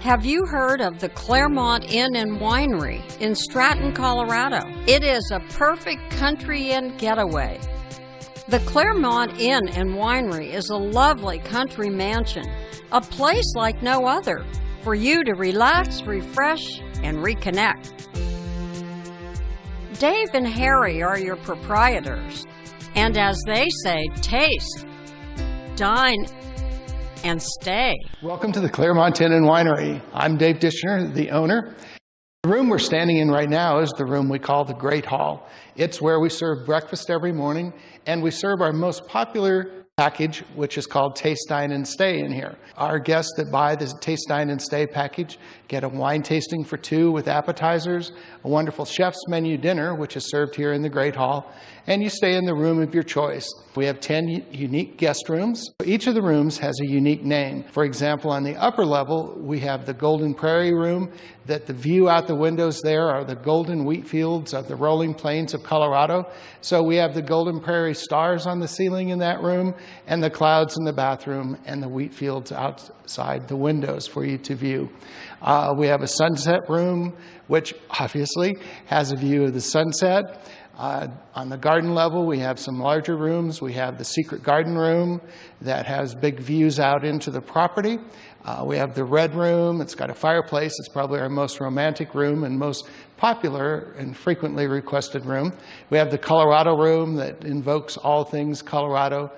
Have you heard of the Claremont Inn and Winery in Stratton, Colorado? It is a perfect country inn getaway. The Claremont Inn and Winery is a lovely country mansion, a place like no other, for you to relax, refresh, and reconnect. Dave and Harry are your proprietors, and as they say, taste, dine, and stay. Welcome to the Claremont Inn and Winery. I'm Dave Dischner, the owner. The room we're standing in right now is the room we call the Great Hall. It's where we serve breakfast every morning, and we serve our most popular package, which is called Taste, Dine, and Stay in here. Our guests that buy the Taste, Dine, and Stay package get a wine tasting for two with appetizers, a wonderful chef's menu dinner, which is served here in the Great Hall, and you stay in the room of your choice. We have 10 unique guest rooms. Each of the rooms has a unique name. For example, on the upper level, we have the Golden Prairie room, that the view out the windows there are the golden wheat fields of the rolling plains of Colorado. So we have the Golden Prairie stars on the ceiling in that room, and the clouds in the bathroom, and the wheat fields outside the windows for you to view. We have a sunset room, which obviously has a view of the sunset. On the garden level, we have some larger rooms. We have the secret garden room that has big views out into the property. We have the red room. It's got a fireplace. It's probably our most romantic room and most popular and frequently requested room. We have the Colorado room that invokes all things Colorado,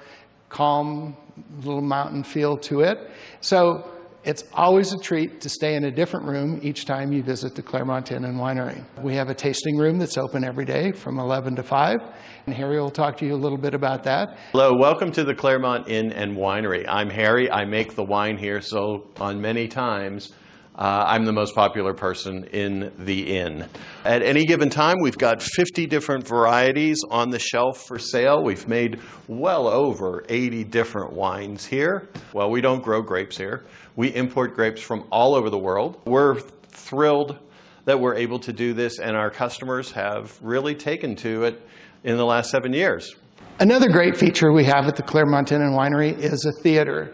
calm, little mountain feel to it. So it's always a treat to stay in a different room each time you visit the Claremont Inn and Winery. We have a tasting room that's open every day from 11 to 5, and Harry will talk to you a little bit about that. Hello, welcome to the Claremont Inn and Winery. I'm Harry. I make the wine here, so on many times, I'm the most popular person in the inn. At any given time, we've got 50 different varieties on the shelf for sale. We've made well over 80 different wines here. Well, we don't grow grapes here. We import grapes from all over the world. We're thrilled that we're able to do this, and our customers have really taken to it in the last 7 years. Another great feature we have at the Claremont Inn and Winery is a theater.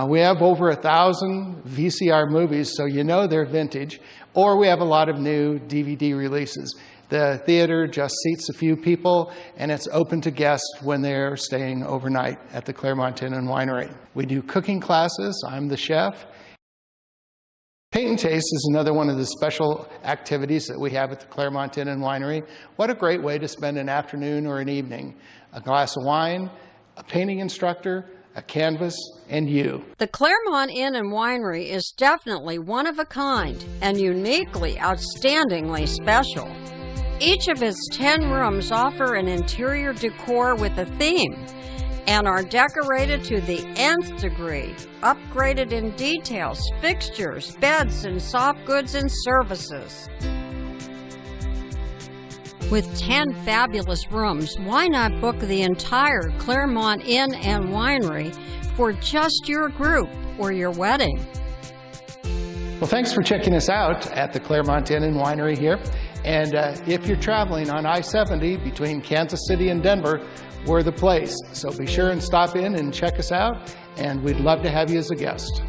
We have over 1,000 VCR movies, so you know they're vintage, or we have a lot of new DVD releases. The theater just seats a few people, and it's open to guests when they're staying overnight at the Claremont Inn and Winery. We do cooking classes. I'm the chef. Paint and Taste is another one of the special activities that we have at the Claremont Inn and Winery. What a great way to spend an afternoon or an evening. A glass of wine, a painting instructor, a canvas, and you. The Claremont Inn and Winery is definitely one of a kind and uniquely, outstandingly special. Each of its 10 rooms offer an interior decor with a theme and are decorated to the nth degree, upgraded in details, fixtures, beds, and soft goods and services. With 10 fabulous rooms, why not book the entire Claremont Inn and Winery for just your group or your wedding? Well, thanks for checking us out at the Claremont Inn and Winery here. And if you're traveling on I-70 between Kansas City and Denver, we're the place. So be sure and stop in and check us out, and we'd love to have you as a guest.